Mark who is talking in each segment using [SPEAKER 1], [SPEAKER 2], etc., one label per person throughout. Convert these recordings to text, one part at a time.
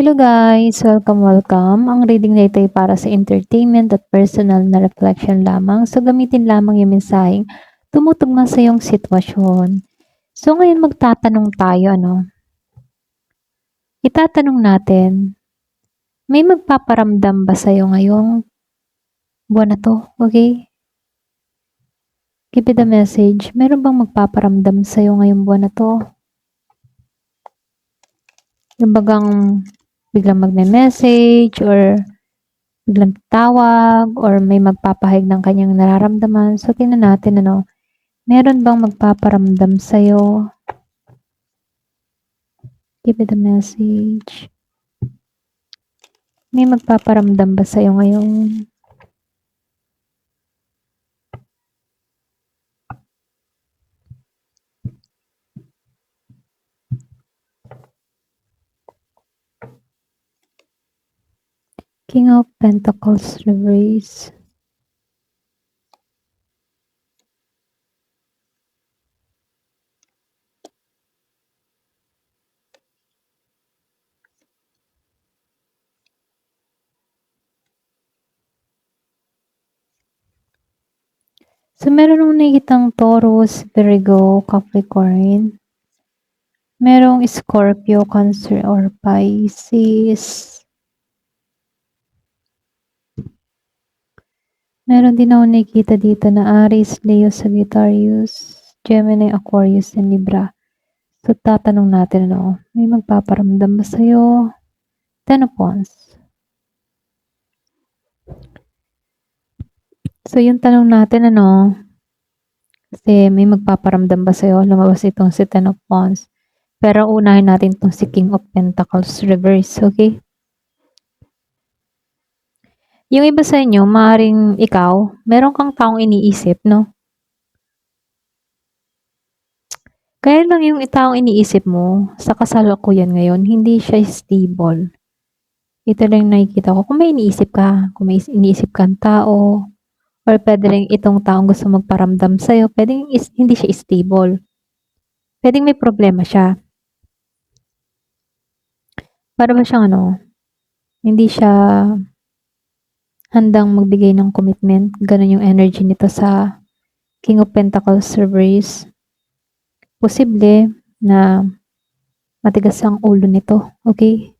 [SPEAKER 1] Hello guys! Welcome. Ang reading na ito ay para sa entertainment at personal na reflection lamang. So gamitin lamang yung mensaheng tumutugma sa iyong sitwasyon. So ngayon magtatanong tayo, Itatanong natin, may magpaparamdam ba sa iyo ngayong buwan na to? Okay? Give it a message. Meron bang magpaparamdam sa iyo ngayong buwan na to? Yung bagang biglang magme-message or biglang tatawag or may magpapahayag ng kanyang nararamdaman. So, tingnan natin, meron bang magpaparamdam sa'yo? Give it a message. May magpaparamdam ba sa'yo ngayon? King of Pentacles reverse. So, meron nung nakikitang Taurus, Virgo, Capricorn. Merong Scorpio, Cancer, or Pisces. Meron din ako nakikita dito na Aries, Leo, Sagittarius, Gemini, Aquarius, and Libra. So, tatanong natin, may magpaparamdam ba sa'yo? Ten of Wands. So, yung tanong natin, kasi may magpaparamdam ba sa'yo? Lumabas itong si Ten of Wands. Pero unahin natin itong si King of Pentacles reverse, okay? Yung iba sa inyo, maaaring ikaw, meron kang taong iniisip, no? Kaya lang yung taong iniisip mo, sa kasalukuyan ngayon, hindi siya stable. Ito lang yung nakikita ko. Kung may iniisip ka, kung may iniisip kang tao, or pwede rin itong taong gusto magparamdam sa'yo, pwedeng hindi siya stable. Pwedeng may problema siya. Para ba siyang hindi siya handang magbigay ng commitment. Ganun yung energy nito sa King of Pentacles reverse. Posible na matigas ang ulo nito, okay?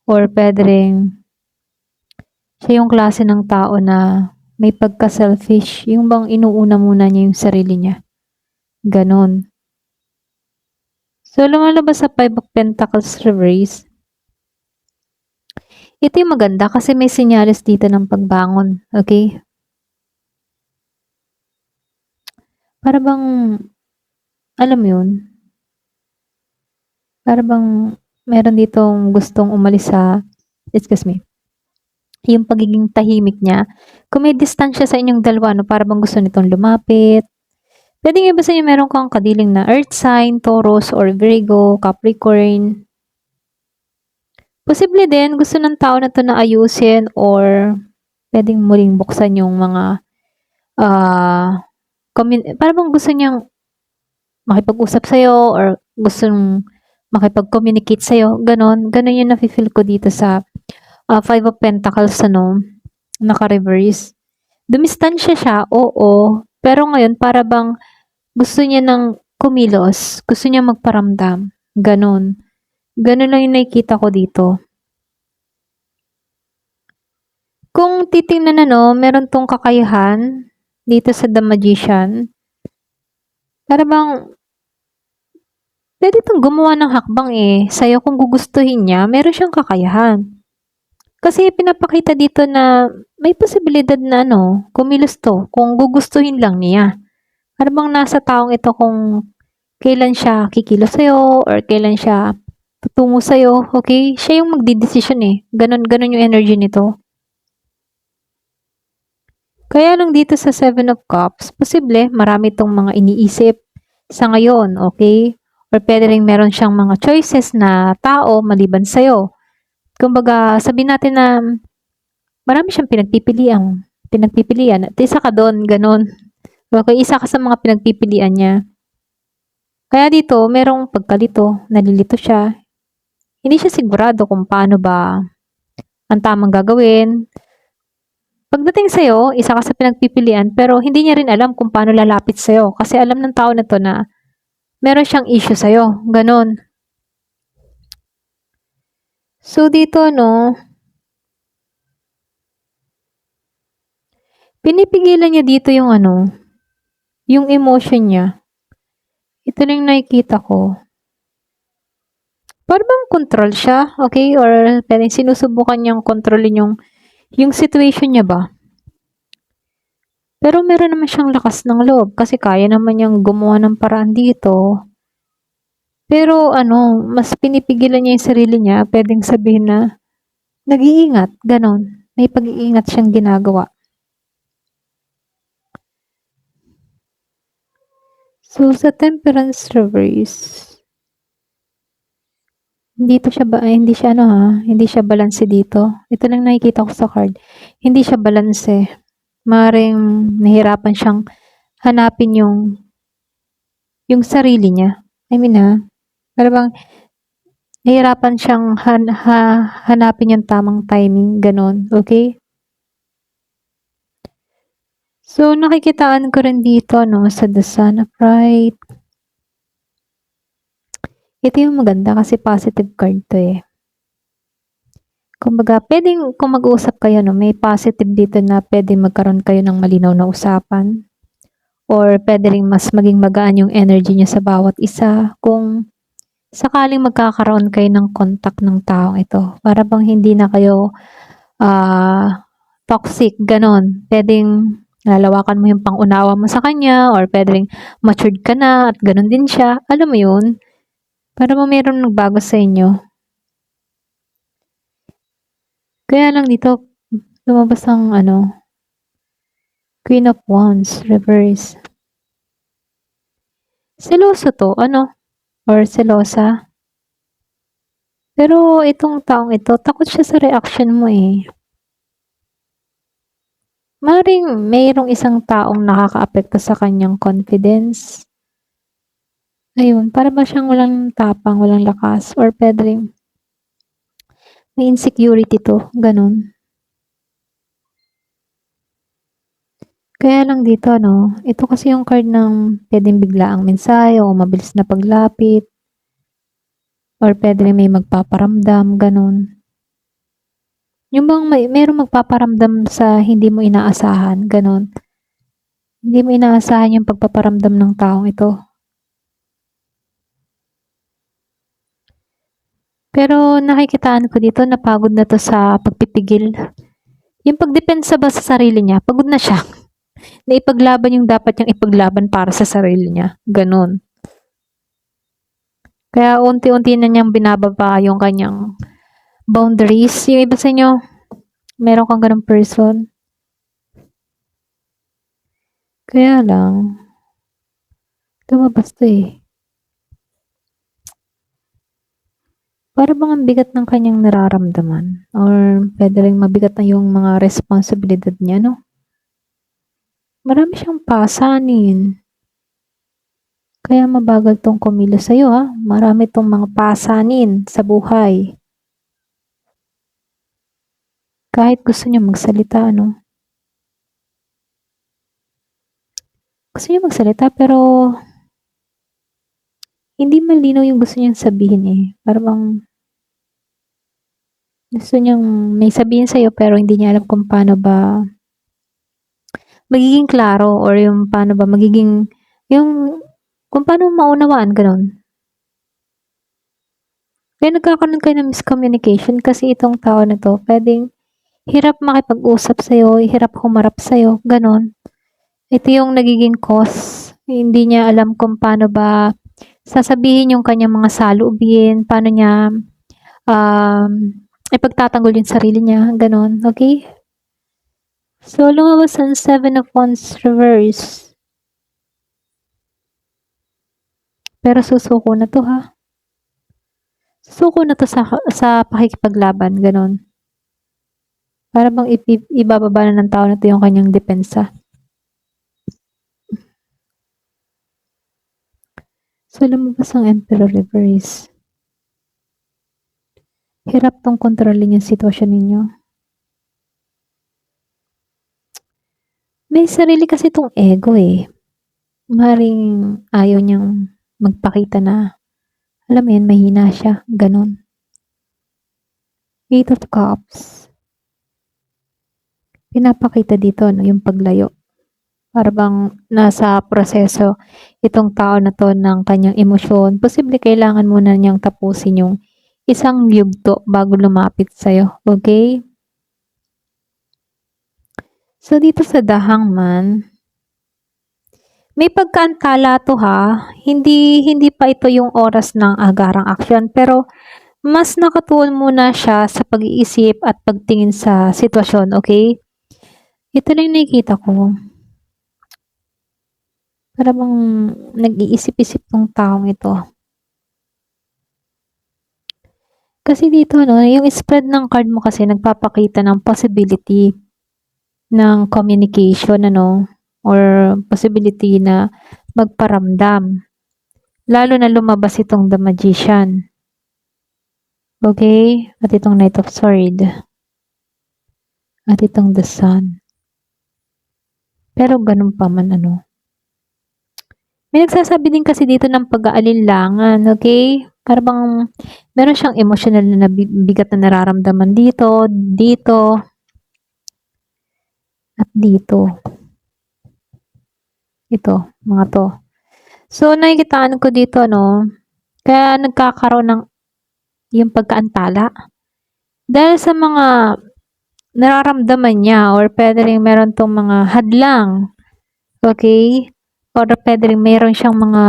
[SPEAKER 1] Or pwede rin siya yung klase ng tao na may pagka-selfish, yung bang inuuna muna niya yung sarili niya. Ganon. So, lumalabas sa Five of Pentacles reverse. Ito yung maganda kasi may senyales dito ng pagbangon. Okay? Para bang, alam mo yun? Para bang meron ditong gustong umalis excuse me, yung pagiging tahimik niya. Kung may distansya sa inyong dalawa, para bang gusto nitong lumapit. Pwedeng iba sa inyo meron kang kadiling na earth sign, Taurus, or Virgo, Capricorn. Posible din, gusto ng tao na to na ayusin or pwedeng muling buksan yung mga para bang gusto niyang makipag-usap sa'yo or gustong makipag-communicate sa'yo. Ganon yung nafe-feel ko dito sa Five of Pentacles, naka-reverse. Dumistansya siya, oo. Pero ngayon, para bang gusto niya ng kumilos. Gusto niya magparamdam. Ganon lang yung nakikita ko dito. Kung titingnan meron tong kakayahan dito sa The Magician. Para bang pwede itong gumawa ng hakbang sa'yo kung gugustuhin niya, meron siyang kakayahan. Kasi pinapakita dito na may posibilidad na kumilos to kung gugustuhin lang niya. Para bang nasa taong ito kung kailan siya kikilos sa'yo or kailan siya tutungo sa'yo, okay? Siya yung magdidesisyon Ganon yung energy nito. Kaya lang dito sa Seven of Cups, posible marami itong mga iniisip sa ngayon, okay? Or pwede rin meron siyang mga choices na tao maliban sa'yo. Kumbaga, sabihin natin na marami siyang pinagpipilian. At isa ka doon, ganon. Okay, isa ka sa mga pinagpipilian niya. Kaya dito, merong pagkalito, nalilito siya. Hindi siya sigurado kung paano ba ang tamang gagawin. Pagdating sa'yo, isa ka sa pinagpipilian pero hindi niya rin alam kung paano lalapit sa'yo kasi alam ng tao na 'to na meron siyang issue sa'yo, gano'n. So, dito 'no, pinipigilan niya dito yung ano, yung emotion niya. Ito na yung nakikita ko. Para bang control siya, okay? Or puwedeng sinusubukan niyang kontrolin yung situation niya ba. Pero meron naman siyang lakas ng loob kasi kaya naman niyang gumawa ng paraan dito. Pero ano, mas pinipigilan niya yung sarili niya, puwedeng sabihin na nag-iingat, gano'n. May pag-iingat siyang ginagawa. So, sa temperance reverse, hindi siya ano hindi siya balanse dito. Ito lang nakikita ko sa card. Hindi siya balanse. Maaaring nahirapan siyang hanapin yung sarili niya. I mean, para bang nahihirapan siyang hanapin yung tamang timing, gano'n, okay? So, nakikitaan ko rin dito, no, sa The Sun Upright. Ito yung maganda kasi positive card to eh. Kumbaga, pwedeng kung mag-uusap kayo, no, may positive dito na pwedeng magkaroon kayo ng malinaw na usapan. Or pwede ring mas maging magaan yung energy niyo sa bawat isa kung sakaling magkakaroon kayo ng contact ng taong ito. Para bang hindi na kayo toxic, ganon. Pwedeng lalawakan mo yung pangunawa mo sa kanya or pwedeng matured ka na at ganon din siya. Alam mo yun? Para bang meron nagbago sa inyo. Kaya lang dito, lumabas ang Queen of Wands, reverse. Seloso to, or selosa. Pero itong taong ito, takot siya sa reaction mo eh. Maring mayroong isang taong nakakaapekto sa kanyang confidence. Ayun, para ba siyang walang tapang, walang lakas, or pwedeng may insecurity to, ganun. Kaya lang dito, ito kasi yung card ng pwedeng biglaang mensahe o mabilis na paglapit, or pwedeng may magpaparamdam, ganun. Yung bang mayroong magpaparamdam sa hindi mo inaasahan, ganun. Hindi mo inaasahan yung pagpaparamdam ng taong ito. Pero nakikitaan ko dito napagod na 'to sa pagpipigil. Yung pagdepensa ba sa sarili niya, pagod na siya. Na ipaglaban yung dapat niyang ipaglaban para sa sarili niya, gano'n. Kaya unti-unti na niyang binababa yung kanyang boundaries. Yung iba sa inyo, meron kang gano'ng person. Kaya lang, lumabas 'to eh. Para bang ang bigat ng kanyang nararamdaman or puwede ring mabigat na yung mga responsibilidad niya, 'no? Marami siyang pasanin. Kaya mabagal 'tong kumilos sa'yo, marami 'tong mga pasanin sa buhay. Kahit gusto niya magsalita, Gusto niya magsalita pero hindi malinaw yung gusto niyang sabihin, eh. Para bang gusto niyang may sabihin sa'yo pero hindi niya alam kung paano ba magiging klaro or yung paano ba magiging yung kung paano maunawaan, gano'n. Kaya nagkakaroon kayo ng miscommunication kasi itong tao na 'to puwedeng hirap makipag-usap sa'yo, hirap humarap sa'yo, gano'n. Ito yung nagiging cause, hindi niya alam kung paano ba sasabihin yung kanyang mga saloobin, paano niya, um, ipagtatanggol yung sarili niya, gano'n, okay? So, lumabas ang 7 of Wands reverse. Pero susuko na 'to, Susuko na 'to sa pakikipaglaban, gano'n. Para bang ibababa na ng tao na 'to yung kanyang depensa. So, lumabas ang Emperor reverse. Hirap tong kontrolin yung sitwasyon ninyo. May sarili kasi tong ego eh. Maring ayaw niyang magpakita na, alam mo yun, mahina siya. Ganon. 8 of Cups. Pinapakita dito no, yung paglayo. Para bang nasa proseso itong tao na to ng kanyang emosyon. Posible kailangan muna niyang tapusin yung isang yugto bago lumapit sa'yo. Okay? So, dito sa The Hangman, may pagkaantala to ha. Hindi pa ito yung oras ng agarang aksyon. Pero, mas nakatuon muna siya sa pag-iisip at pagtingin sa sitwasyon. Okay? Ito lang nakikita ko. Para bang nag-iisip-isip tong taong ito. Kasi dito, no, yung spread ng card mo kasi nagpapakita ng possibility ng communication, ano, or possibility na magparamdam. Lalo na lumabas itong The Magician. Okay? At itong Knight of Swords. At itong The Sun. Pero ganun pa man, ano. May nagsasabi din kasi dito ng pag-aalinlangan, okay? Para bang meron siyang emotional na bigat na nararamdaman dito, dito, at dito. Ito, mga to. So, nakikitaan ko dito, no? Kaya nagkakaroon ng yung pagkaantala. Dahil sa mga nararamdaman niya or pwede rin meron tong mga hadlang, okay? Or pwede rin meron siyang mga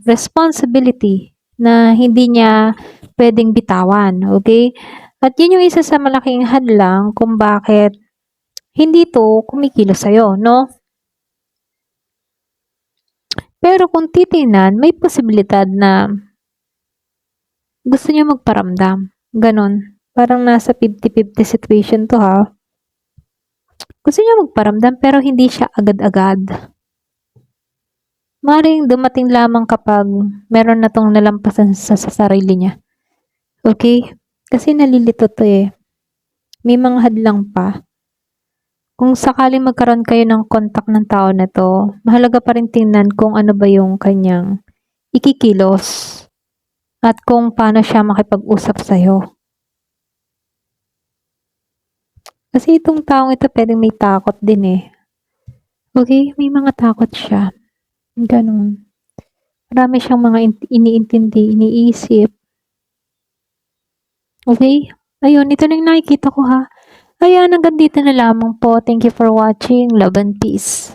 [SPEAKER 1] responsibility na hindi niya pwedeng bitawan, okay? At yun yung isa sa malaking hadlang kung bakit hindi to kumikilos sa'yo, no? Pero kung titingnan, may posibilidad na gusto niya magparamdam. Ganon. Parang nasa 50-50 situation to ha. Gusto niya magparamdam pero hindi siya agad-agad. Maring dumating lamang kapag meron na tong nalampasan sa sarili niya. Okay? Kasi nalilito to eh. May mga hadlang pa. Kung sakaling magkaroon kayo ng contact ng tao na to, mahalaga pa rin tingnan kung ano ba yung kanyang ikikilos at kung paano siya makipag-usap sa'yo. Kasi itong taong ito pwedeng may takot din eh. Okay? May mga takot siya. Ganun. Marami siyang mga iniintindi, iniisip. Okay? Ayun, ito na yung nakikita ko ha. Ayan, hanggang dito na lamang po. Thank you for watching. Love and peace.